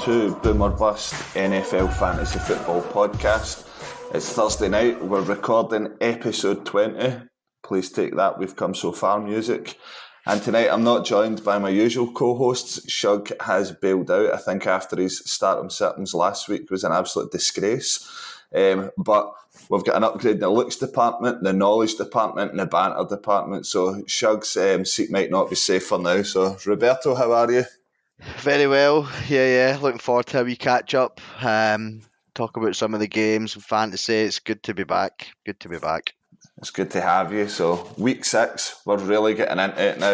to Boom or Bust NFL Fantasy Football Podcast. It's Thursday night, we're recording episode 20. Please take that, we've come so far music. And tonight I'm not joined by my usual co-hosts. Shug has bailed out, I think after his start sittings last week was an absolute disgrace. But we've got an upgrade in the looks department, the knowledge department and the banter department. So Shug's seat might not be safe for now. So Roberto, how are you? Very well. Yeah. Looking forward to a wee catch up. Talk about some of the games and fantasy. It's good to be back. It's good to have you. So week 6, we're really getting into it now,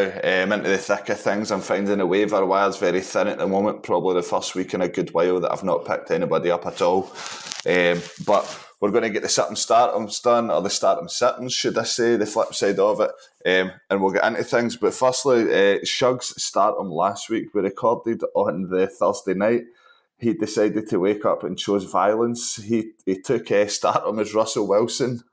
into the thick of things. I'm finding the waiver wires very thin at the moment. Probably the first week in a good while that I've not picked anybody up at all. But we're going to get the start-ems done, or the start-em-sittings, should I say, the flip side of it. And we'll get into things. But firstly, Shug's start-em last week, we recorded on the Thursday night. He decided to wake up and chose violence. He took start-em as Russell Wilson.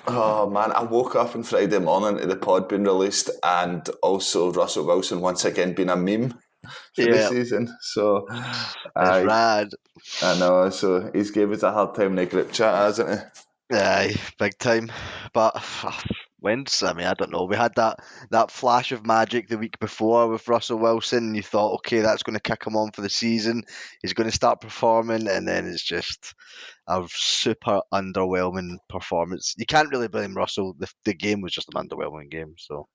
Oh man, I woke up on Friday morning to the pod being released and also Russell Wilson once again being a meme for the season. So it's rad. I know, so he's gave us a hard time in the group chat, hasn't he? Aye, big time. But when's, I don't know. We had that flash of magic the week before with Russell Wilson. You thought, okay, that's going to kick him on for the season. He's going to start performing, and then it's just a super underwhelming performance. You can't really blame Russell. The game was just an underwhelming game. So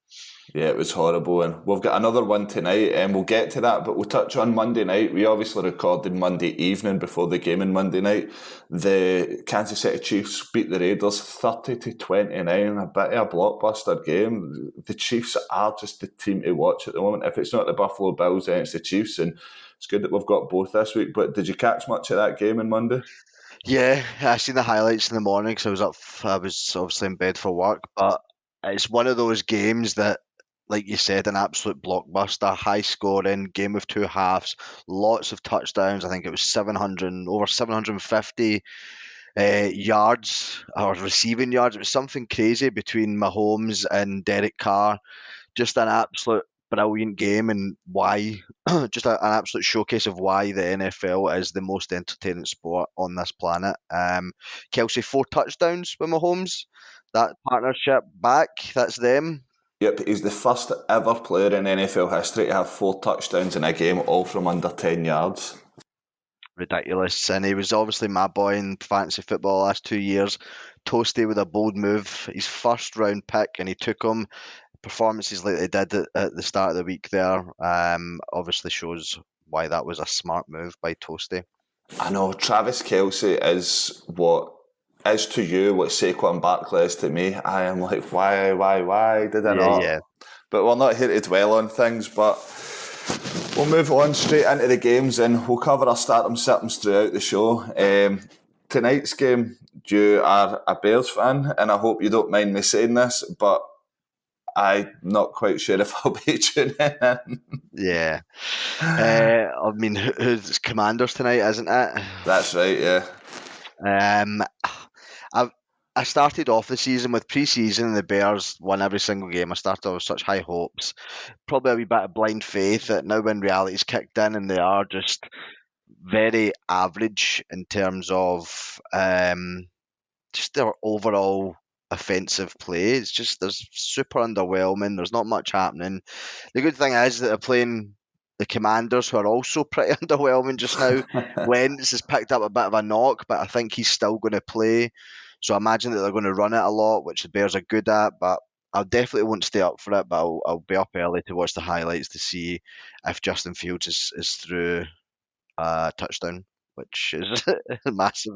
yeah, it was horrible. And we've got another one tonight, and we'll get to that, but we'll touch on Monday night. We obviously recorded Monday evening before the game on Monday night. The Kansas City Chiefs beat the Raiders 30-29, a bit of a blockbuster game. The Chiefs are just the team to watch at the moment. If it's not the Buffalo Bills, then it's the Chiefs, and it's good that we've got both this week. But did you catch much of that game on Monday? yeah, I seen the highlights in the morning because I was obviously in bed for work, but it's one of those games that, like you said, an absolute blockbuster, high scoring, game of two halves, lots of touchdowns. I think it was over 750 yards or receiving yards. It was something crazy between Mahomes and Derek Carr. Just an absolute brilliant game, and why just an absolute showcase of why the NFL is the most entertaining sport on this planet. Kelsey, 4 touchdowns with Mahomes. That partnership back, that's them. Yep, he's the first ever player in NFL history to have 4 touchdowns in a game, all from under 10 yards. Ridiculous. And he was obviously my boy in fantasy football the last 2 years. Toasty with a bold move, his first round pick, and he took him. Performances like they did at the start of the week there obviously shows why that was a smart move by Toasty. I know, Travis Kelce is what is to you what Saquon Barkley is to me. I am like, why did I not? Yeah. But we're not here to dwell on things, but we'll move on straight into the games and we'll cover our start-em-sittings throughout the show. Tonight's game, you are a Bears fan, and I hope you don't mind me saying this, but I'm not quite sure if I'll be tuning in. Yeah. It's Commanders tonight, isn't it? That's right, yeah. I started off the season with pre-season and the Bears won every single game. I started off with such high hopes. Probably a wee bit of blind faith that now when reality's kicked in and they are just very average in terms of just their overall offensive play. It's just there's super underwhelming. There's not much happening. The good thing is that they're playing the Commanders, who are also pretty underwhelming just now. Wentz has picked up a bit of a knock, but I think he's still going to play. So I imagine that they're going to run it a lot, which the Bears are good at. But I definitely won't stay up for it. But I'll be up early to watch the highlights to see if Justin Fields is through a touchdown, which is massive.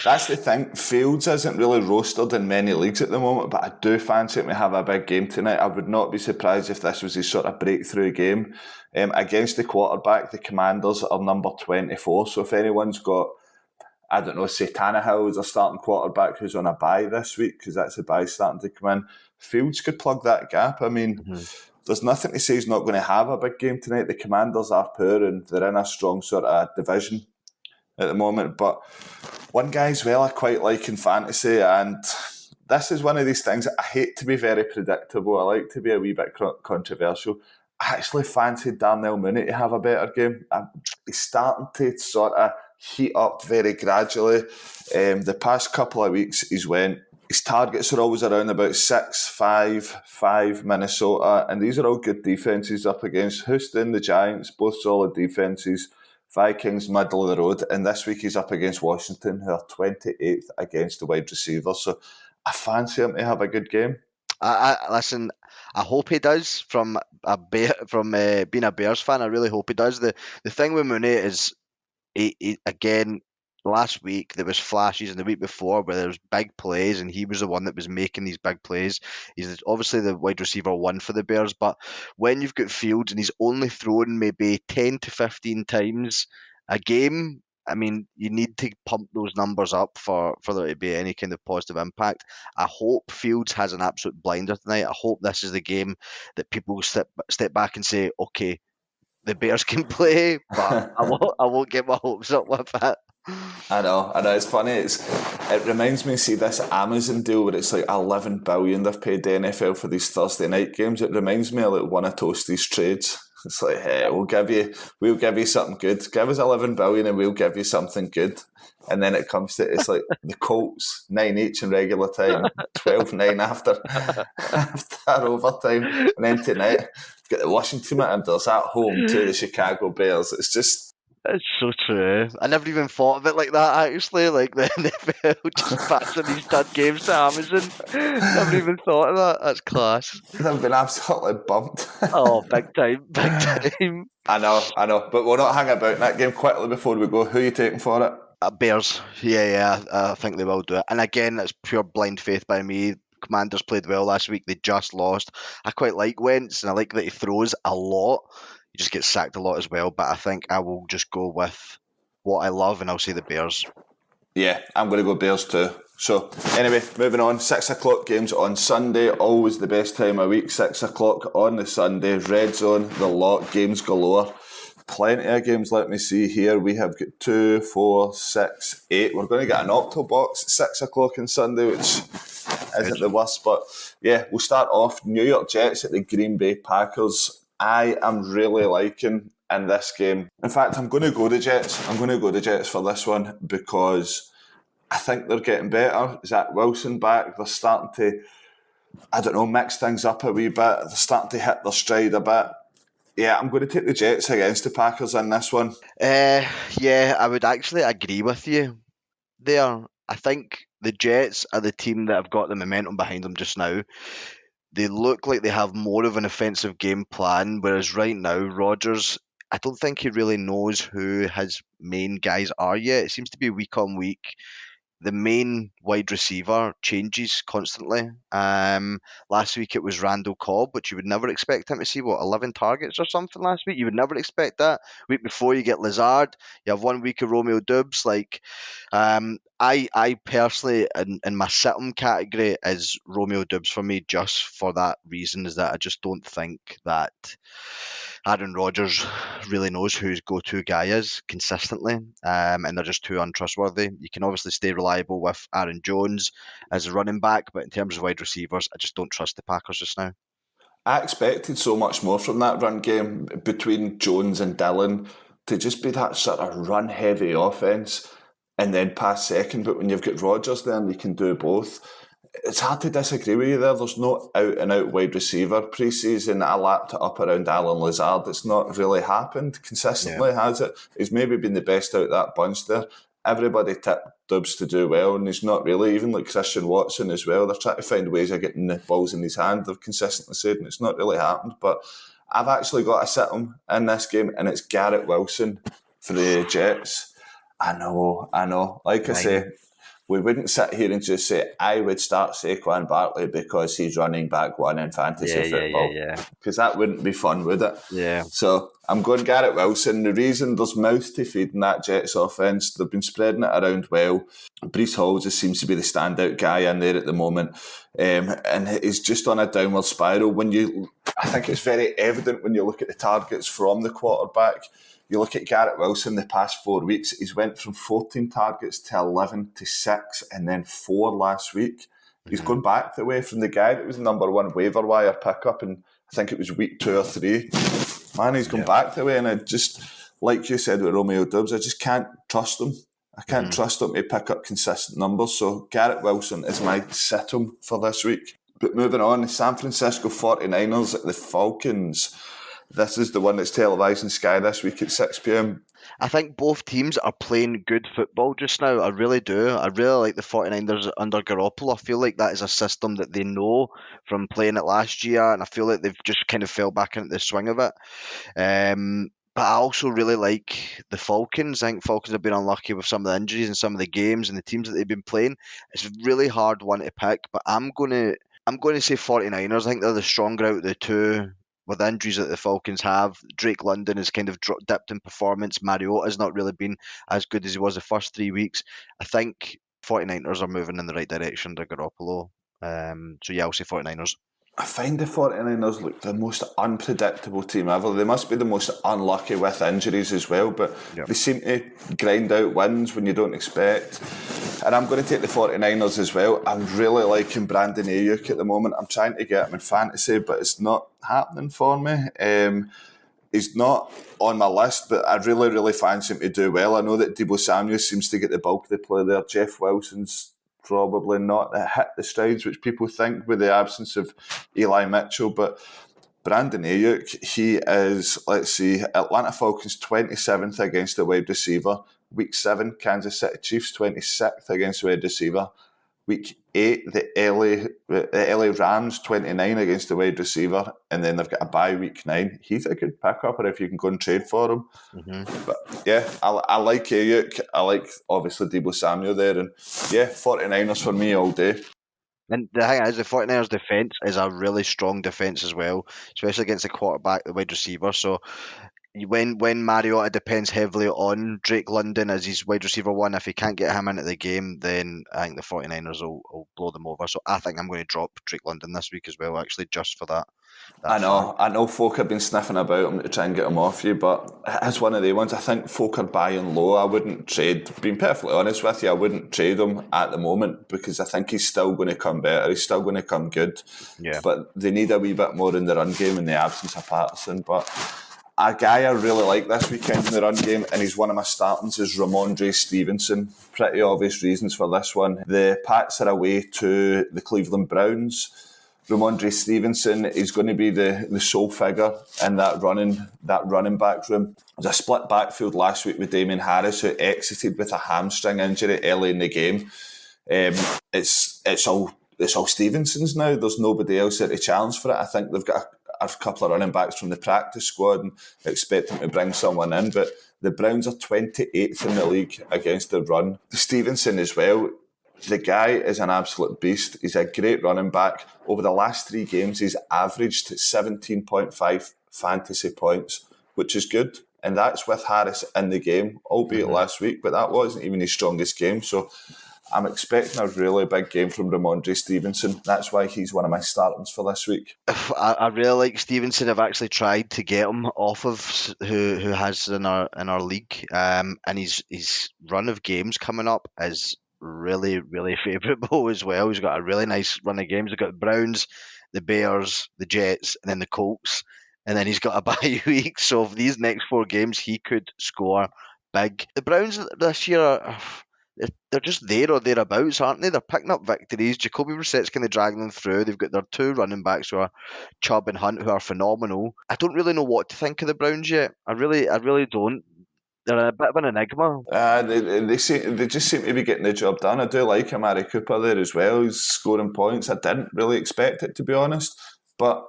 That's the thing. Fields isn't really rostered in many leagues at the moment, but I do fancy him to have a big game tonight. I would not be surprised if this was his sort of breakthrough game. Against the quarterback, the Commanders are number 24. So if anyone's got, I don't know, say Tannehill is a starting quarterback who's on a bye this week, because that's a bye starting to come in, Fields could plug that gap. I mean, there's nothing to say he's not going to have a big game tonight. The Commanders are poor and they're in a strong sort of division at the moment. But one guy as well I quite like in fantasy, and this is one of these things, I hate to be very predictable. I like to be a wee bit controversial. I actually fancied Darnell Mooney to have a better game. He's starting to sort of heat up very gradually. The past couple of weeks, his targets are always around about 6-5-5 Minnesota, and these are all good defences up against Houston, the Giants, both solid defences. Vikings, middle of the road, and this week he's up against Washington, who are 28th against the wide receivers. So I fancy him to have a good game. Listen. I hope he does. From being a Bears fan, I really hope he does. The thing with Mooney is, again, last week there was flashes, and the week before where there was big plays, and he was the one that was making these big plays. He's obviously the wide receiver one for the Bears, but when you've got Fields and he's only thrown maybe 10 to 15 times a game, I mean, you need to pump those numbers up for there to be any kind of positive impact. I hope Fields has an absolute blinder tonight. I hope this is the game that people step back and say, okay, the Bears can play, but I won't get my hopes up with that. I know. It's funny. It reminds me, see this Amazon deal where it's like 11 billion they've paid the NFL for these Thursday night games. It reminds me of like one of Toasty's trades. It's like, hey, we'll give you something good. Give us 11 billion and we'll give you something good. And then it comes to it's like the Colts 9 each in regular time, 12-9 after overtime, and then tonight we've got the Washington Commanders at home to the Chicago Bears. It's just. It's so true. I never even thought of it like that, actually. Like the NFL just passing these stud games to Amazon. Never even thought of that. That's class. They've been absolutely bumped. Oh, big time, big time. I know. But we'll not hang about in that game quickly before we go. Who are you taking for it? Bears. Yeah. I think they will do it. And again, that's pure blind faith by me. Commanders played well last week. They just lost. I quite like Wentz, and I like that he throws a lot. He just gets sacked a lot as well. But I think I will just go with what I love, and I'll say the Bears. Yeah, I'm going to go Bears too. So, anyway, moving on. 6 o'clock games on Sunday. Always the best time of week. 6 o'clock on the Sunday. Red Zone, the lot, games galore. Plenty of games, let me see here. We have got 2, 4, 6, 8. We're going to get an Octobox at 6 o'clock on Sunday, which isn't the worst. But yeah, we'll start off. New York Jets at the Green Bay Packers. I am really liking in this game. In fact, I'm going to go the Jets. I'm going to go the Jets for this one because I think they're getting better. Zach Wilson back. They're starting to, mix things up a wee bit. They're starting to hit their stride a bit. Yeah, I'm going to take the Jets against the Packers in this one. Yeah, I would actually agree with you there. I think the Jets are the team that have got the momentum behind them just now. They look like they have more of an offensive game plan, whereas right now, Rodgers, I don't think he really knows who his main guys are yet. It seems to be week on week. The main wide receiver changes constantly. Last week it was Randall Cobb, which you would never expect him to see, 11 targets or something last week? You would never expect that. Week before you get Lazard, you have 1 week of Romeo Doubs. I personally, in my sit-em category, is Romeo Doubs for me just for that reason, is that I just don't think that Aaron Rodgers really knows who his go-to guy is consistently, and they're just too untrustworthy. You can obviously stay reliable with Aaron Jones as a running back, but in terms of wide receivers, I just don't trust the Packers just now. I expected so much more from that run game between Jones and Dillon to just be that sort of run-heavy offence and then pass second. But when you've got Rodgers there and you can do both, it's hard to disagree with you there. There's no out-and-out wide receiver. Pre-season, I lapped it up around Alan Lazard. It's not really happened consistently, has it? He's maybe been the best out of that bunch there. Everybody tipped Dubs to do well, and he's not really. Even like Christian Watson as well. They're trying to find ways of getting the balls in his hand. They've consistently said, and it's not really happened. But I've actually got to sit him in this game, and it's Garrett Wilson for the Jets. I know. Like I say, we wouldn't sit here and just say, I would start Saquon Barkley because he's running back one in fantasy football. Because that wouldn't be fun, would it? Yeah. So I'm going Garrett Wilson. The reason there's mouths to feed in that Jets offence, they've been spreading it around well. Breece Hall just seems to be the standout guy in there at the moment. And he's just on a downward spiral. I think it's very evident when you look at the targets from the quarterback. You look at Garrett Wilson the past 4 weeks, he's went from 14 targets to 11 to 6 and then 4 last week. He's gone back the way from the guy that was the number one waiver wire pickup, and I think it was week 2 or 3. Man, he's gone back the way, and I just, like you said with Romeo Dubs, I just can't trust him. I can't trust him to pick up consistent numbers. So Garrett Wilson is my sit-em for this week. But moving on, the San Francisco 49ers at the Falcons. This is the one that's televised in Sky this week at 6 p.m. I think both teams are playing good football just now. I really do. I really like the 49ers under Garoppolo. I feel like that is a system that they know from playing it last year, and I feel like they've just kind of fell back into the swing of it. But I also really like the Falcons. I think Falcons have been unlucky with some of the injuries and some of the games and the teams that they've been playing. It's a really hard one to pick, but I'm going to say 49ers. I think they're the stronger out of the two with the injuries that the Falcons have. Drake London has kind of dipped in performance. Mariota's not really been as good as he was the first 3 weeks. I think 49ers are moving in the right direction to Garoppolo. So yeah, I'll say 49ers. I find the 49ers look the most unpredictable team ever. They must be the most unlucky with injuries as well, but they seem to grind out wins when you don't expect. And I'm going to take the 49ers as well. I'm really liking Brandon Ayuk at the moment. I'm trying to get him in fantasy, but it's not happening for me. He's not on my list, but I really, really fancy him to do well. I know that Deebo Samuel seems to get the bulk of the play there. Jeff Wilson's probably not hit the strides which people think with the absence of Eli Mitchell, but Brandon Ayuk, he is, let's see, Atlanta Falcons 27th against the wide receiver. Week 7, Kansas City Chiefs 26th against the wide receiver. Week 8, the LA Rams 29 against the wide receiver, and then they've got a bye week 9. He's a good pickup, or if you can go and trade for him. But yeah, I like Ayuk. I like obviously Deebo Samuel there, and yeah, 49ers for me all day. And the thing is, the 49ers defence is a really strong defence as well, especially against the quarterback, the wide receiver. So when Mariota depends heavily on Drake London as his wide receiver one, if he can't get him into the game, then I think the 49ers will blow them over. So I think I'm going to drop Drake London this week as well, actually, just for that. I know folk have been sniffing about him to try and get him off you, but it's one of the ones. I think folk are buying low. I wouldn't trade, being perfectly honest with you, I wouldn't trade him at the moment because I think he's still going to come better. He's still going to come good. Yeah. But they need a wee bit more in the run game in the absence of Patterson. But a guy I really like this weekend in the run game, and he's one of my startings, is Ramondre Stevenson. Pretty obvious reasons for this one. The Pats are away to the Cleveland Browns. Ramondre Stevenson is going to be the sole figure in that running back room. There was a split backfield last week with Damien Harris, who exited with a hamstring injury early in the game. It's all Stevenson's now. There's nobody else there to challenge for it. I think they've got a couple of running backs from the practice squad and expect them to bring someone in. But the Browns are 28th in the league against the run. Stevenson as well. The guy is an absolute beast. He's a great running back. Over the last 3 games, he's averaged 17.5 fantasy points, which is good. And that's with Harris in the game, albeit last week, but that wasn't even his strongest game. So I'm expecting a really big game from Ramondre Stevenson. That's why he's one of my starters for this week. I really like Stevenson. I've actually tried to get him off of who has in our league, and his run of games coming up is really, really favourable as well. He's got a really nice run of games. He's got the Browns, the Bears, the Jets, and then the Colts. And then he's got a bye week. So for these next 4 games, he could score big. The Browns this year, they're just there or thereabouts, aren't they? They're picking up victories. Jacoby Brissett's kind of dragging them through. They've got their 2 running backs who are Chubb and Hunt, who are phenomenal. I don't really know what to think of the Browns yet. I really don't. They're a bit of an enigma. They just seem to be getting the job done. I do like Amari Cooper there as well. He's scoring points. I didn't really expect it, to be honest, but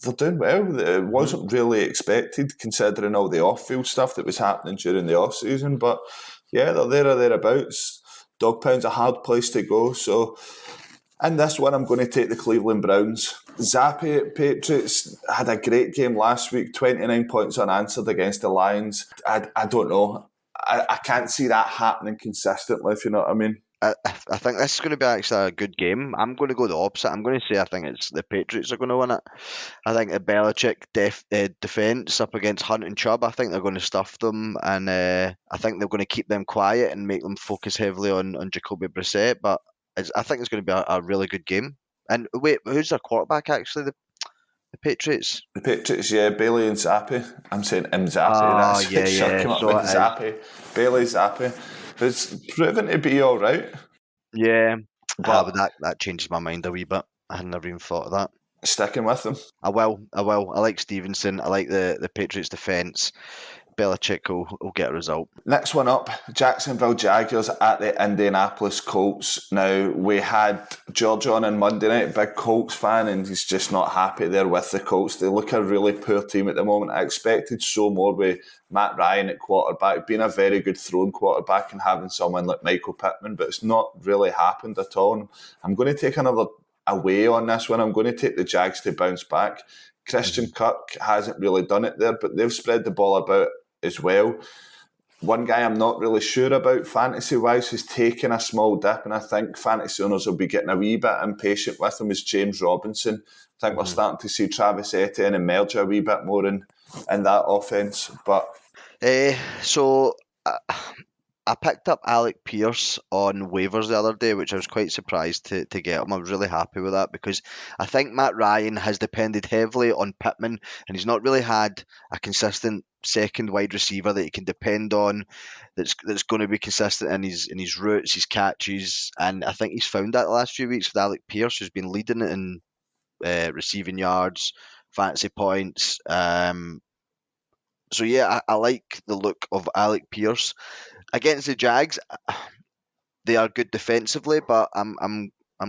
they're doing well. It wasn't really expected considering all the off-field stuff that was happening during the off-season. But yeah, they're there or thereabouts. Dog Pound's a hard place to go. So in this one, I'm going to take the Cleveland Browns. Zappi at Patriots had a great game last week, 29 points unanswered against the Lions. I don't know. I can't see that happening consistently, if you know what I mean. I think this is going to be actually a good game. I'm going to go the opposite. I'm going to say I think it's the Patriots are going to win it. I think the Belichick defense up against Hunt and Chubb, I think they're going to stuff them, and I think they're going to keep them quiet and make them focus heavily on Jacoby Brissett. But I think it's going to be a really good game. And wait, who's their quarterback actually? The Patriots? The Patriots, yeah, Bailey and Zappi. I'm saying Zappi, Oh, that's yeah, what Shug yeah. came up So with, it is. Zappi. Bailey Zappi. It's proven to be alright, Yeah. But but that changes my mind a wee bit. I had never even thought of that. sticking with them. I will. I will. I like Stevenson. I like the Patriots defence. Belichick will get a result. Next one up, Jacksonville Jaguars at the Indianapolis Colts. Now, we had George on Monday night, big Colts fan, and he's just not happy there with the Colts. They look a really poor team at the moment. I expected so more with Matt Ryan at quarterback, being a very good throwing quarterback and having someone like Michael Pittman, but it's not really happened at all. And I'm going to take another away on this one. I'm going to take the Jags to bounce back. Christian Kirk hasn't really done it there, but they've spread the ball about as well. One guy I'm not really sure about fantasy-wise who's taken a small dip, and I think fantasy owners will be getting a wee bit impatient with him, is James Robinson. I think we're starting to see Travis Etienne emerge a wee bit more in that offence. But So I picked up Alec Pierce on waivers the other day, which I was quite surprised to get him. I was really happy with that because I think Matt Ryan has depended heavily on Pittman, and he's not really had a consistent second wide receiver that he can depend on that's going to be consistent in his routes, his catches, and I think he's found that the last few weeks with Alec Pierce, who's been leading it in receiving yards, fantasy points. So yeah, I like the look of Alec Pierce against the Jags. They are good defensively, but I'm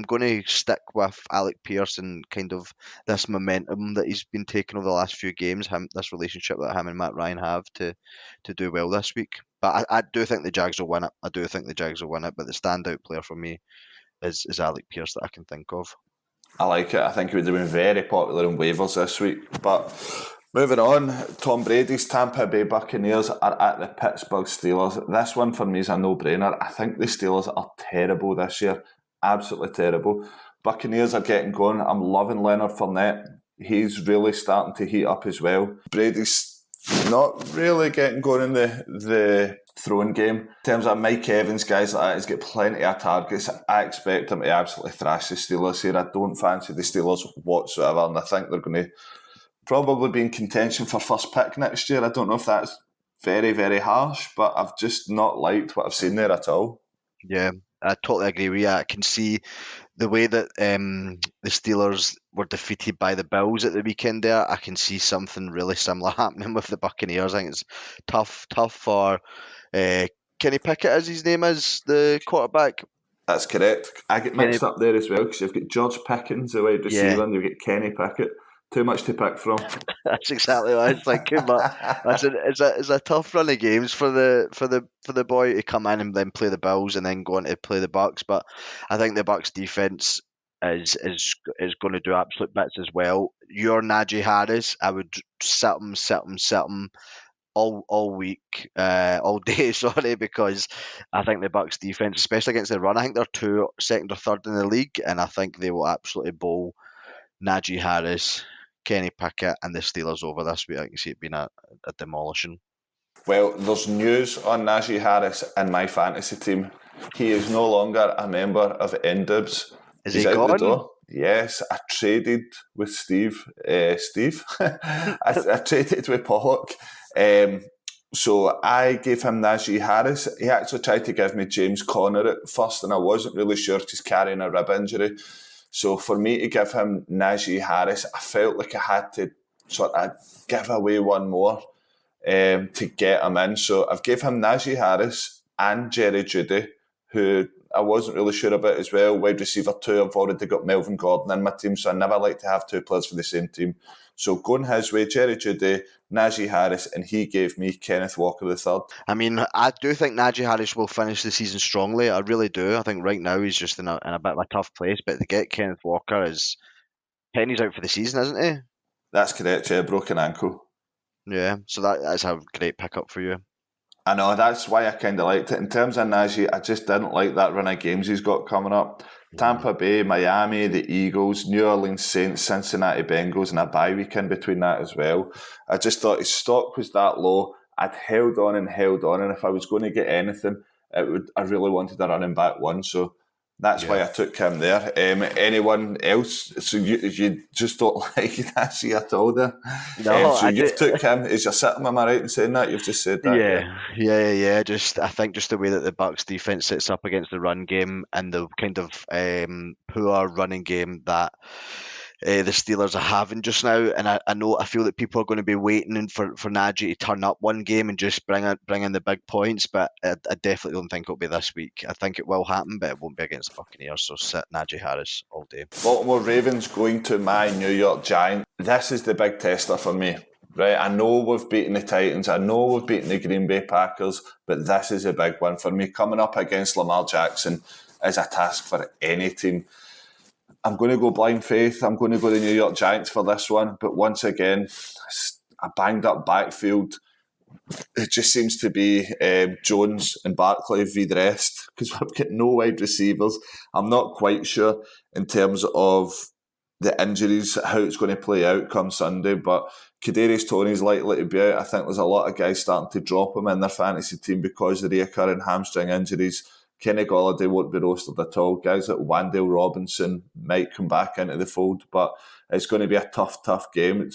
going to stick with Alec Pierce and kind of this momentum that he's been taking over the last few games. This relationship that him and Matt Ryan have to do well this week. But I do think the Jags will win it. I do think the Jags will win it. But the standout player for me is Alec Pierce that I can think of. I like it. I think he would have been very popular in waivers this week. But moving on, Tom Brady's Tampa Bay Buccaneers are at the Pittsburgh Steelers. This one for me is a no-brainer. I think the Steelers are terrible this year. Absolutely terrible. Buccaneers are getting going. I'm loving Leonard Fournette. He's really starting to heat up as well. Brady's not really getting going in the throwing game. In terms of Mike Evans, guys like that, he's got plenty of targets. I expect him to absolutely thrash the Steelers here. I don't fancy the Steelers whatsoever, and I think they're going to probably be in contention for first pick next year. I don't know if that's very, very harsh, but I've just not liked what I've seen there at all. Yeah, I totally agree with you. I can see the way that the Steelers were defeated by the Bills at the weekend there. I can see something really similar happening with the Buccaneers. I think it's tough for Kenny Pickett, as his name is, the quarterback. That's correct. I get Kenny, mixed up there as well because you've got George Pickens, the wide yeah, receiver, and you've got Kenny Pickett. Too much to pick from. that's exactly what I was thinking. But listen, it's a tough run of games for the boy to come in and then play the Bills and then go on to play the Bucks. But I think the Bucks defense is going to do absolute bits as well. Your Najee Harris, I would sit him all week, all day. Sorry, because I think the Bucks defense, especially against the run, I think they're second or third in the league, and I think they will absolutely bowl Najee Harris, Kenny Pickett, and the Steelers over this week. I can see it being a demolishing. Well, there's news on Najee Harris in my fantasy team. He is no longer a member of NDibs. Is He's he out the gone? door. Yes, I traded with Steve. I traded with Pollock. So I gave him Najee Harris. He actually tried to give me James Conner at first, and I wasn't really sure because he's carrying a rib injury. So for me to give him Najee Harris, I felt like I had to sort of give away one more to get him in. So I've gave him Najee Harris and Jerry Jeudy, who I wasn't really sure about as well. Wide receiver 2, I've already got Melvin Gordon in my team, so I never like to have two players for the same team. So going his way, Jerry Jeudy, Najee Harris, and he gave me Kenneth Walker the third. I mean, I do think Najee Harris will finish the season strongly. I really do. I think right now he's just in a bit of a tough place. But to get Kenneth Walker is Penny's out for the season, isn't he? That's correct, yeah, broken ankle. Yeah. So that's a great pickup for you. I know, that's why I kind of liked it. In terms of Najee, I just didn't like that run of games he's got coming up. Tampa Bay, Miami, the Eagles, New Orleans Saints, Cincinnati Bengals, and a bye week in between that as well. I just thought his stock was that low. I'd held on, and if I was going to get anything, I really wanted a running back one. So That's why I took him there. Anyone else? So you just don't like that at all there? No, So I you've did. took him. Is your sitting? Am I right in saying that? You've just said that, yeah. Yeah. Just I think just the way that the Bucks defense sits up against the run game and the kind of poor running game that the Steelers are having just now, and I feel that people are going to be waiting for Najee to turn up one game and just bring in the big points, but I definitely don't think it'll be this week. I think it will happen, but it won't be against the Buccaneers. So sit Najee Harris all day. Baltimore Ravens going to my New York Giants. This is the big tester for me. Right, I know we've beaten the Titans, I know we've beaten the Green Bay Packers, but this is a big one for me. Coming up against Lamar Jackson is a task for any team. I'm going to go blind faith. I'm going to go the New York Giants for this one. But once again, a banged up backfield. It just seems to be Jones and Barkley v the rest because we've got no wide receivers. I'm not quite sure in terms of the injuries, how it's going to play out come Sunday, but Kadarius Toney's likely to be out. I think there's a lot of guys starting to drop him in their fantasy team because of the reoccurring hamstring injuries. Kenny Golladay won't be rostered at all. Guys like Wandale Robinson might come back into the fold, but it's going to be a tough game.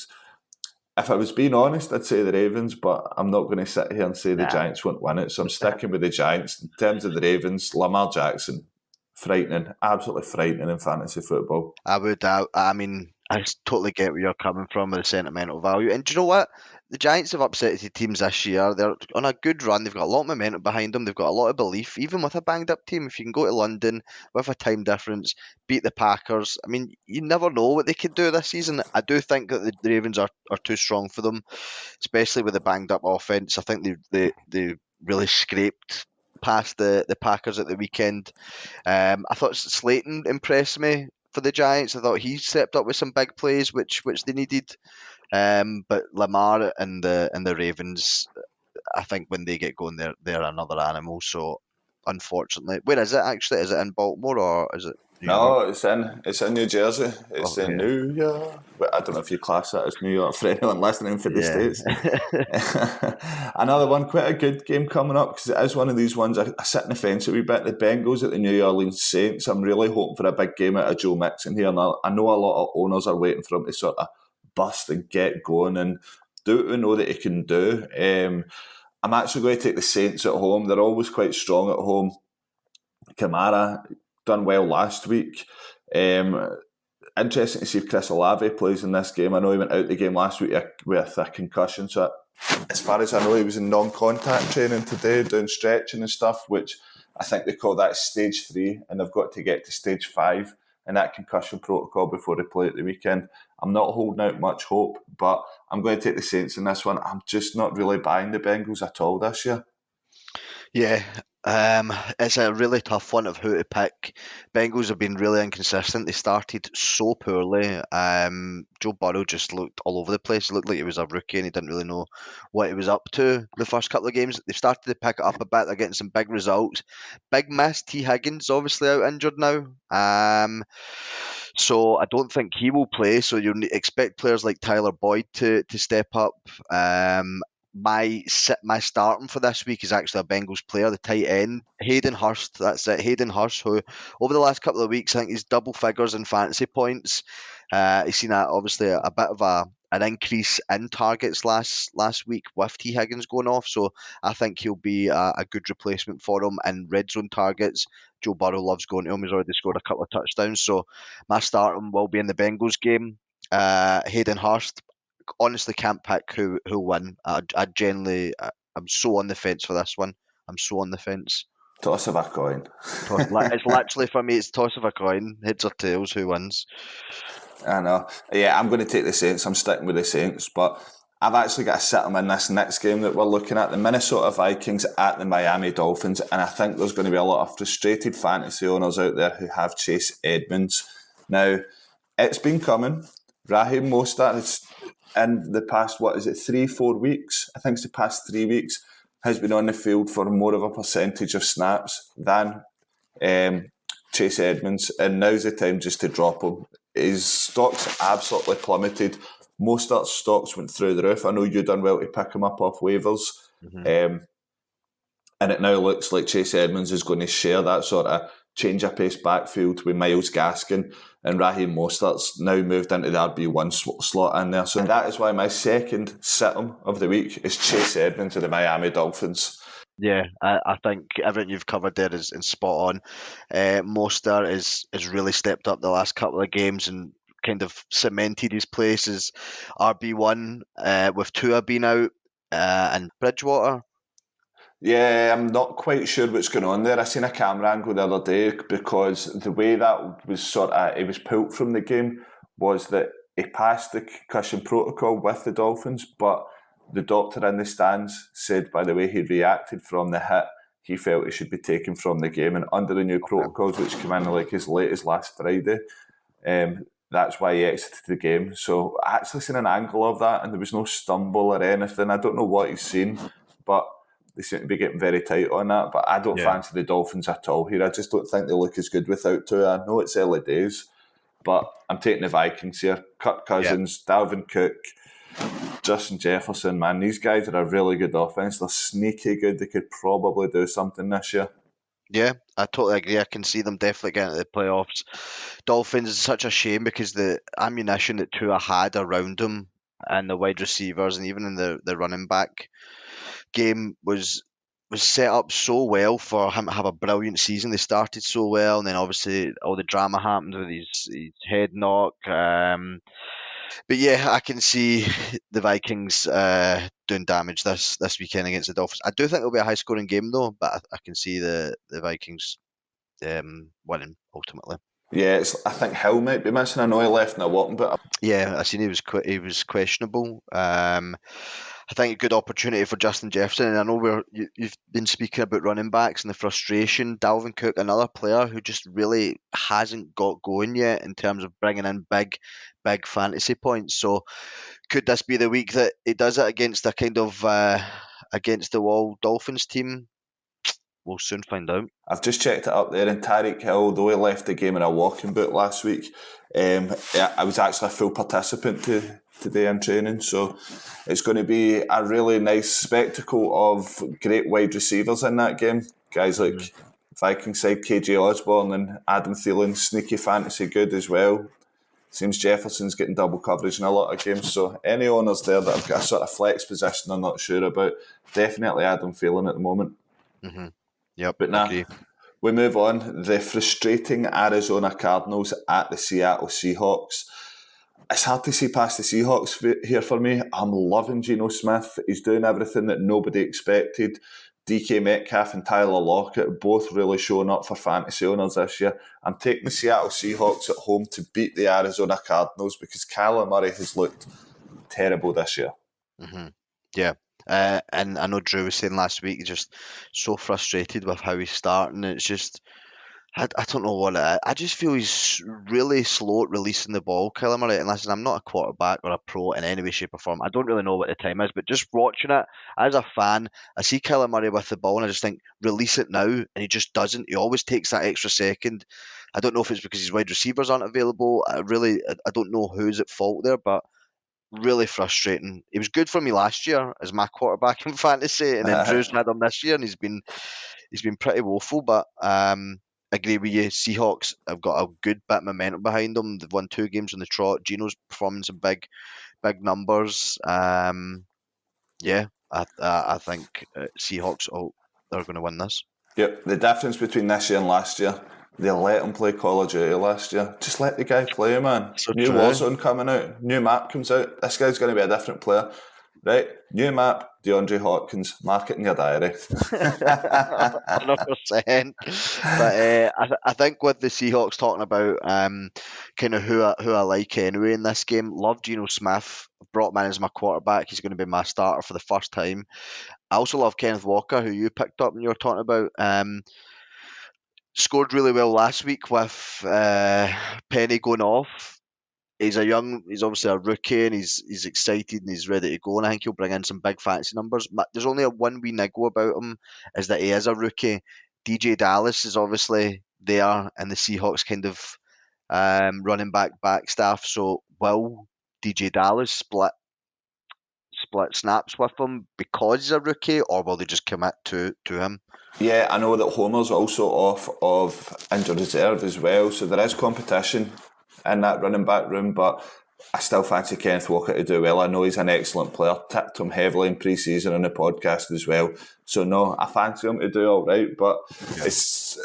If I was being honest, I'd say the Ravens, but I'm not going to sit here and say the Giants won't win it. So I'm sticking with the Giants. In terms of the Ravens, Lamar Jackson, frightening, absolutely frightening in fantasy football. I mean, I totally get where you're coming from with the sentimental value. And do you know what? The Giants have upset teams this year. They're on a good run. They've got a lot of momentum behind them. They've got a lot of belief. Even with a banged up team, if you can go to London with a time difference, beat the Packers, I mean, you never know what they could do this season. I do think that the Ravens are too strong for them, especially with the banged up offense. I think they really scraped past the Packers at the weekend. I thought Slayton impressed me for the Giants. I thought he stepped up with some big plays, which they needed. But Lamar and the Ravens, I think when they get going, they're another animal. So unfortunately, where is it actually? Is it in Baltimore or is it New York? No, it's in New Jersey. It's in Okay. New York. But I don't know if you class that as New York for anyone listening for the Yeah. States. Another one, quite a good game coming up because it is one of these ones. I sit in the fence a wee bit. The Bengals at the New Orleans Saints. I'm really hoping for a big game out of Joe Mixon here. And I know a lot of owners are waiting for him to sort of bust and get going and do what we know that he can do. I'm actually going to take the Saints at home. They're always quite strong at home. Kamara done well last week. Interesting to see if Chris Olave plays in this game. I know he went out the game last week with a concussion. So as far as I know, he was in non-contact training today, doing stretching and stuff, which I think they call that stage 3, and they've got to get to stage 5 in that concussion protocol before they play at the weekend. I'm not holding out much hope, but I'm going to take the Saints in this one. I'm just not really buying the Bengals at all this year. Yeah, it's a really tough one of who to pick. Bengals have been really inconsistent. They started so poorly. Joe Burrow just looked all over the place. It looked like he was a rookie and he didn't really know what he was up to the first couple of games. They've started to pick it up a bit. They're getting some big results. Big miss. T. Higgins obviously out injured now. So I don't think he will play. So you expect players like Tyler Boyd to step up. My starting for this week is actually a Bengals player, the tight end, Hayden Hurst. That's it, Hayden Hurst, who over the last couple of weeks, I think he's double figures in fantasy points. He's seen obviously a bit of an increase in targets last week with T. Higgins going off. So I think he'll be a good replacement for him in red zone targets. Joe Burrow loves going to him. He's already scored a couple of touchdowns. So my starting will be in the Bengals game. Hayden Hurst. Honestly, can't pick who'll win. I'm so on the fence for this one. I'm so on the fence. Toss of a coin. It's literally for me. It's toss of a coin, heads or tails. Who wins? I know. Yeah, I'm going to take the Saints. I'm sticking with the Saints, but I've actually got to sit them in this next game that we're looking at, the Minnesota Vikings at the Miami Dolphins, and I think there's going to be a lot of frustrated fantasy owners out there who have Chase Edmonds. Now, it's been coming. Raheem Mostert has, in the past, 3-4 weeks? I think it's the past 3 weeks, has been on the field for more of a percentage of snaps than Chase Edmonds, and now's the time just to drop him. His stocks absolutely plummeted. Mostert stocks went through the roof. I know you done well to pick him up off waivers. And it now looks like Chase Edmonds is going to share that sort of change of pace backfield with Miles Gaskin and Raheem Mostert's now moved into the RB1 slot in there. So that is why my second sit-em of the week is Chase Edmonds of the Miami Dolphins. Yeah, I think everything you've covered there is spot on. Mostert is really stepped up the last couple of games and kind of cemented his place as RB1 with Tua being out and Bridgewater. Yeah, I'm not quite sure what's going on there. I seen a camera angle the other day because the way that was he was pulled from the game was that he passed the concussion protocol with the Dolphins, but the doctor in the stands said by the way he reacted from the hit, he felt he should be taken from the game. And under the new protocols, which came in like as late as last Friday, that's why he exited the game. So I actually seen an angle of that, and there was no stumble or anything. I don't know what he's seen, but they seem to be getting very tight on that. But I don't fancy the Dolphins at all here. I just don't think they look as good without Tua. I know it's early days, but I'm taking the Vikings here. Kirk Cousins, Dalvin Cook, Justin Jefferson, man, these guys are a really good offense. They're sneaky good. They could probably do something this year. Yeah, I totally agree. I can see them definitely getting to the playoffs. Dolphins is such a shame because the ammunition that Tua had around him and the wide receivers and even in the running back game was set up so well for him to have a brilliant season. They started so well, and then obviously all the drama happened with his head knock. But yeah, I can see the Vikings doing damage this weekend against the Dolphins. I do think it'll be a high scoring game though, but I can see the Vikings winning ultimately. Yeah, I think Hill might be missing. I know he left in a walking, but Yeah, I seen he was questionable. I think a good opportunity for Justin Jefferson. And I know you've been speaking about running backs and the frustration. Dalvin Cook, another player who just really hasn't got going yet in terms of bringing in big fantasy points. So could this be the week that he does it against a kind of against the wall Dolphins team? We'll soon find out. I've just checked it up there, and Tyreek Hill, though he left the game in a walking boot last week, I was actually a full participant today in training, so it's going to be a really nice spectacle of great wide receivers in that game. Guys like Viking side KJ Osborne and Adam Thielen, sneaky fantasy good as well. Seems Jefferson's getting double coverage in a lot of games, so any owners there that have got a sort of flex position I'm not sure about, definitely Adam Thielen at the moment. Mm-hmm. Yep, But now, we move on. The frustrating Arizona Cardinals at the Seattle Seahawks. It's hard to see past the Seahawks here for me. I'm loving Geno Smith. He's doing everything that nobody expected. DK Metcalf and Tyler Lockett both really showing up for fantasy owners this year. I'm taking the Seattle Seahawks at home to beat the Arizona Cardinals because Kyler Murray has looked terrible this year. Mm-hmm. Yeah. And I know Drew was saying last week, he's just so frustrated with how he's starting. It's just, I don't know what it is. I just feel he's really slow at releasing the ball, Kyler Murray. And listen, I'm not a quarterback or a pro in any way, shape, or form. I don't really know what the time is, but just watching it as a fan, I see Kyler Murray with the ball and I just think, release it now. And he just doesn't. He always takes that extra second. I don't know if it's because his wide receivers aren't available. I don't know who's at fault there, but really frustrating. He was good for me last year as my quarterback in fantasy, and then Drew's had him this year, and he's been pretty woeful. But agree with you. Seahawks have got a good bit of momentum behind them. They've won 2 games on the trot. Geno's performing some big numbers. Yeah, I think Seahawks. They're going to win this. Yep, the difference between this year and last year, they let him play Call of Duty last year. Just let the guy play, man. So new true. Warzone coming out, new map comes out. This guy's going to be a different player. Right, new map, DeAndre Hopkins. Mark it in your diary. 100%. But I think with the Seahawks talking about kind of who I like anyway in this game, love Geno Smith. Brought him in as my quarterback. He's going to be my starter for the first time. I also love Kenneth Walker, who you picked up and you were talking about. Scored really well last week with Penny going off. He's obviously a rookie and he's excited and he's ready to go. And I think he'll bring in some big fantasy numbers. There's only one wee niggle about him is that he is a rookie. DJ Dallas is obviously there and the Seahawks kind of running back staff. So will DJ Dallas split split snaps with him because he's a rookie, or will they just commit to him? Yeah, I know that Homer's also off of injured reserve as well, so there is competition in that running back room, but I still fancy Kenneth Walker to do well. I know he's an excellent player, tipped him heavily in pre-season on the podcast as well, so no, I fancy him to do all right, but it's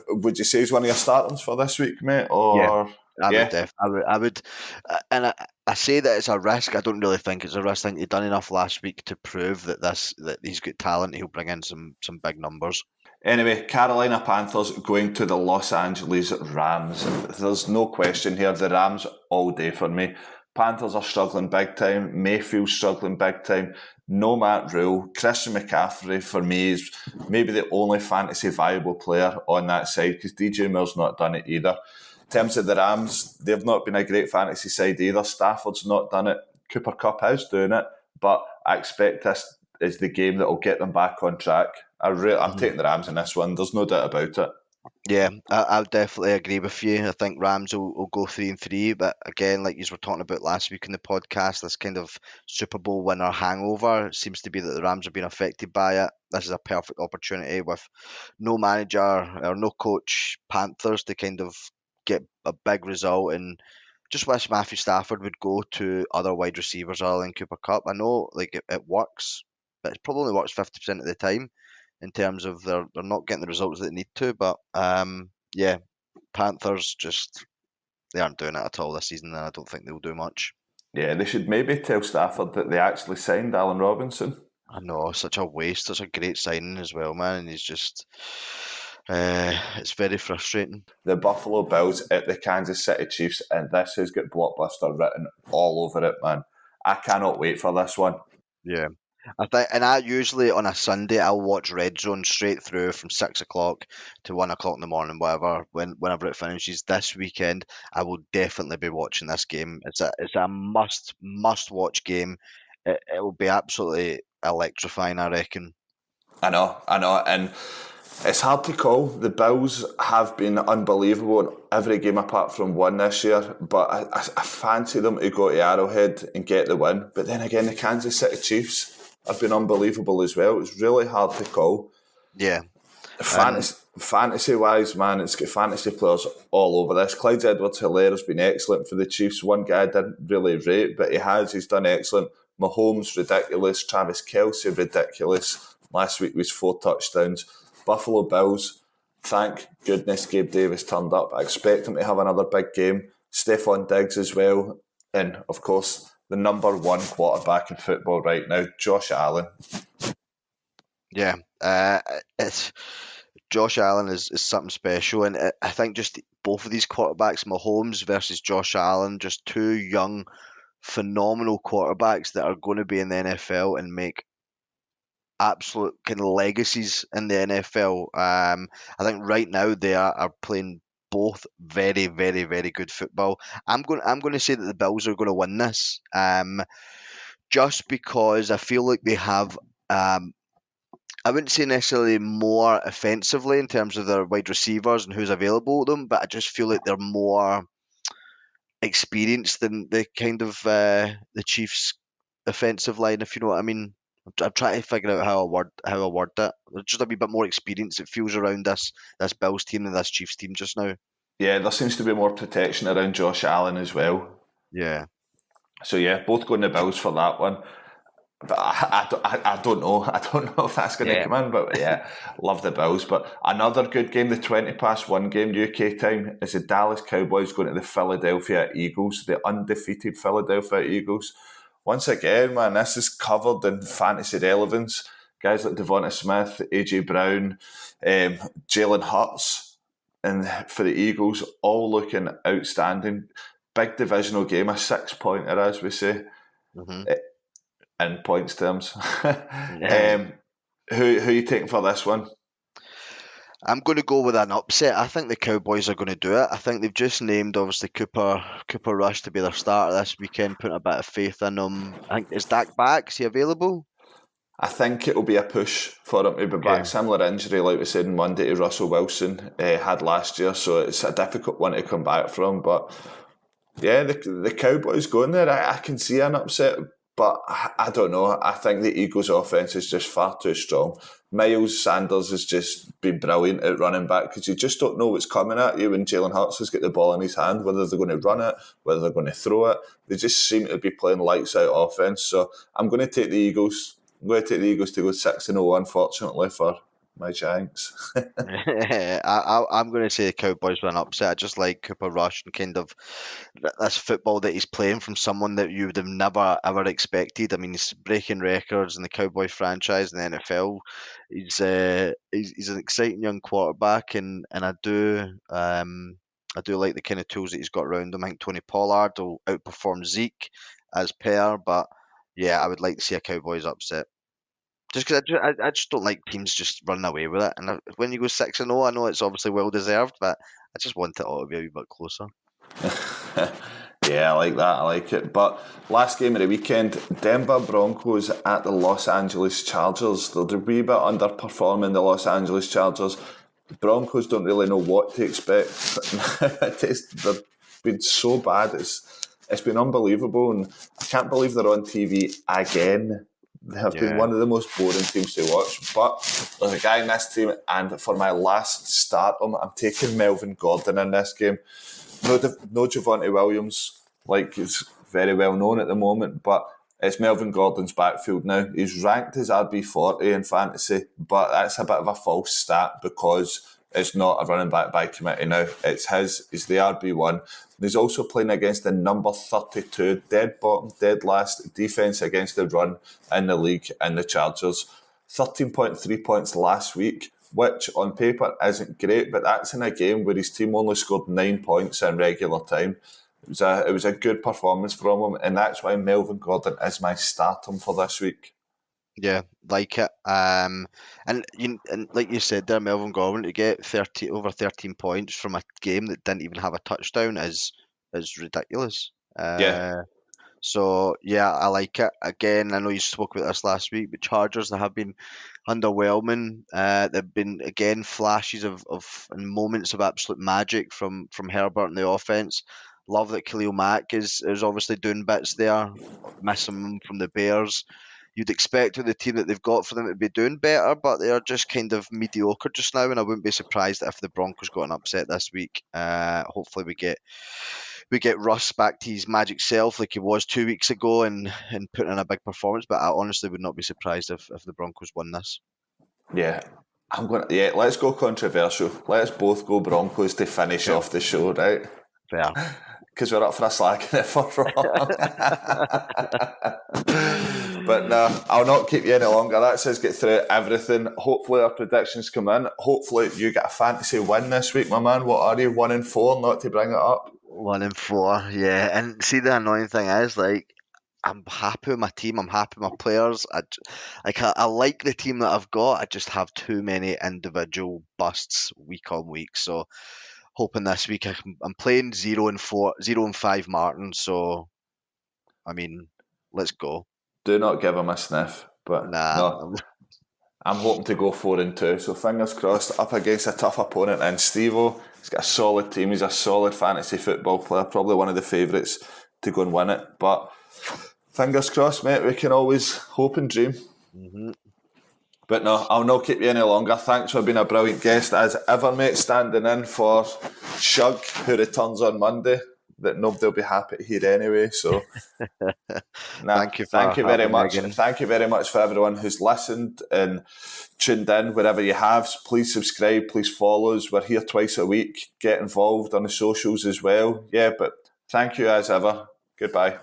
would you say he's one of your starters for this week, mate? Yeah. Or I would, and I say that it's a risk. I don't really think it's a risk. I think he done enough last week to prove that he's got talent. He'll bring in some big numbers. Anyway, Carolina Panthers going to the Los Angeles Rams. There's no question here. The Rams all day for me. Panthers are struggling big time. Mayfield's struggling big time. No Matt Rule. Christian McCaffrey for me is maybe the only fantasy viable player on that side because DJ Moore's not done it either. In terms of the Rams, they've not been a great fantasy side either. Stafford's not done it. Cooper Kupp is doing it. But I expect this is the game that will get them back on track. I'm taking the Rams in this one. There's no doubt about it. Yeah, I'll definitely agree with you. I think Rams will go 3-3, but again, like you were talking about last week in the podcast, this kind of Super Bowl winner hangover seems to be that the Rams have been affected by it. This is a perfect opportunity with no manager or no coach, Panthers to kind of get a big result and just wish Matthew Stafford would go to other wide receivers other than Cooper Kupp. I know like it works, but it probably only works 50% of the time in terms of they're not getting the results that they need to. But yeah, Panthers just they aren't doing it at all this season, and I don't think they'll do much. Yeah, they should maybe tell Stafford that they actually signed Allen Robinson. I know, such a waste, such a great signing as well, man. And he's just, it's very frustrating. The Buffalo Bills at the Kansas City Chiefs, and this has got blockbuster written all over it, man. I cannot wait for this one. Yeah. I think, and I usually on a Sunday I'll watch Red Zone straight through from 6 o'clock to 1 o'clock in the morning, whatever. Whenever it finishes this weekend, I will definitely be watching this game. It's a must watch game. It will be absolutely electrifying, I reckon. I know, and it's hard to call. The Bills have been unbelievable in every game apart from one this year, but I fancy them to go to Arrowhead and get the win. But then again, the Kansas City Chiefs have been unbelievable as well. It's really hard to call. Yeah. Fantasy wise, man, it's got fantasy players all over this. Clyde Edwards-Helaire has been excellent for the Chiefs. One guy I didn't really rate, but he's done excellent. Mahomes, ridiculous. Travis Kelce, ridiculous. Last week was 4 touchdowns. Buffalo Bills, thank goodness Gabe Davis turned up. I expect him to have another big game. Stephon Diggs as well. And, of course, the number one quarterback in football right now, Josh Allen. Yeah, it's Josh Allen is something special, and I think just both of these quarterbacks, Mahomes versus Josh Allen, just two young, phenomenal quarterbacks that are going to be in the NFL and make absolute kind of legacies in the NFL. I think right now they are playing both very, very, very good football. I'm going to say that the Bills are going to win this, just because I feel like they have. I wouldn't say necessarily more offensively in terms of their wide receivers and who's available to them, but I just feel like they're more experienced than the kind of the Chiefs' offensive line, if you know what I mean. I'm trying to figure out how I word that. There's just a wee bit more experience it feels around this Bills team than this Chiefs team just now. Yeah, there seems to be more protection around Josh Allen as well. Yeah. So yeah, both going to Bills for that one. But I don't know. I don't know if that's going to come in. But yeah, love the Bills. But another good game, the 1 game UK time, is the Dallas Cowboys going to the Philadelphia Eagles, the undefeated Philadelphia Eagles. Once again, man, this is covered in fantasy relevance. Guys like Devonta Smith, AJ Brown, Jalen Hurts, and for the Eagles, all looking outstanding. Big divisional game, a 6-pointer, as we say. Mm-hmm. In points terms. Who are you taking for this one? I'm going to go with an upset. I think the Cowboys are going to do it. I think they've just named obviously Cooper Rush to be their starter this weekend, putting a bit of faith in him. I think is Dak back? Is he available? I think it'll be a push for him to be back. Similar injury, like we said on Monday, to Russell Wilson had last year, so it's a difficult one to come back from. But yeah, the Cowboys going there. I can see an upset. But I don't know. I think the Eagles' offense is just far too strong. Miles Sanders has just been brilliant at running back because you just don't know what's coming at you when Jalen Hurts has got the ball in his hand, whether they're going to run it, whether they're going to throw it. They just seem to be playing lights out offense. So I'm going to take the Eagles. I'm going to take the Eagles to go 6-0, unfortunately, for my Giants. I'm going to say the Cowboys win upset. I just like Cooper Rush and kind of this football that he's playing from someone that you would have never ever expected. I mean, he's breaking records in the Cowboy franchise in the NFL. He's an exciting young quarterback, and I do like the kind of tools that he's got around him. I think Tony Pollard will outperform Zeke as per, but yeah, I would like to see a Cowboys upset. Just because I just don't like teams just running away with it. And when you go 6-0, I know it's obviously well deserved, but I just want it all to be a wee bit closer. Yeah, I like that. I like it. But last game of the weekend, Denver Broncos at the Los Angeles Chargers. They're a wee bit underperforming the Los Angeles Chargers. The Broncos don't really know what to expect. They've been so bad. It's been unbelievable, and I can't believe they're on TV again. They have been Yeah. one of the most boring teams to watch. But there's a guy in this team, and for my last start, I'm taking Melvin Gordon in this game. No Javonte Williams, like is very well known at the moment, but it's Melvin Gordon's backfield now. He's ranked as RB40 in fantasy, but that's a bit of a false stat because it's not a running back by committee now. He's the RB1. He's also playing against the number 32, dead bottom, dead last defence against the run in the league in the Chargers. 13.3 points last week, which on paper isn't great, but that's in a game where his team only scored 9 points in regular time. It was a good performance from him, and that's why Melvin Gordon is my startum for this week. Yeah, like it. And like you said there, Melvin Gordon to get over 13 points from a game that didn't even have a touchdown is ridiculous. Yeah, So yeah, I like it. Again, I know you spoke about this last week, but Chargers, they have been underwhelming. They've been again flashes of and moments of absolute magic from Herbert in the offense. Love that Khalil Mack is obviously doing bits there, missing him from the Bears. You'd expect with the team that they've got for them to be doing better, but they are just kind of mediocre just now, and I wouldn't be surprised if the Broncos got an upset this week. Hopefully we get Russ back to his magic self like he was 2 weeks ago and putting in a big performance. But I honestly would not be surprised if the Broncos won this. yeah. Let's go controversial. Let's both go Broncos to finish Okay, off the show, right? fair. Because we're up for a slack and if we're wrong. But no, I'll not keep you any longer. That says get through everything. Hopefully our predictions come in. Hopefully you get a fantasy win this week, my man. What are you? 1-4, not to bring it up. 1-4, yeah. And see, the annoying thing is, like, I'm happy with my team. I'm happy with my players. I like the team that I've got. I just have too many individual busts week on week. So hoping this week I'm playing 0-4, 0-5 Martin. So I mean, let's go. Do not give him a sniff. But Nah, no, I'm hoping to go 4-2. So fingers crossed, up against a tough opponent. And Steve-O, he's got a solid team. He's a solid fantasy football player. Probably one of the favourites to go and win it. But fingers crossed, mate. We can always hope and dream. hmm But no, I'll not keep you any longer. Thanks for being a brilliant guest as ever, mate. Standing in for Shug, who returns on Monday. That nobody will be happy to hear anyway. So, Thank you thank for you very having me much. again. Thank you very much for everyone who's listened and tuned in wherever you have. Please subscribe. Please follow us. We're here twice a week. Get involved on the socials as well. Yeah, but thank you as ever. Goodbye.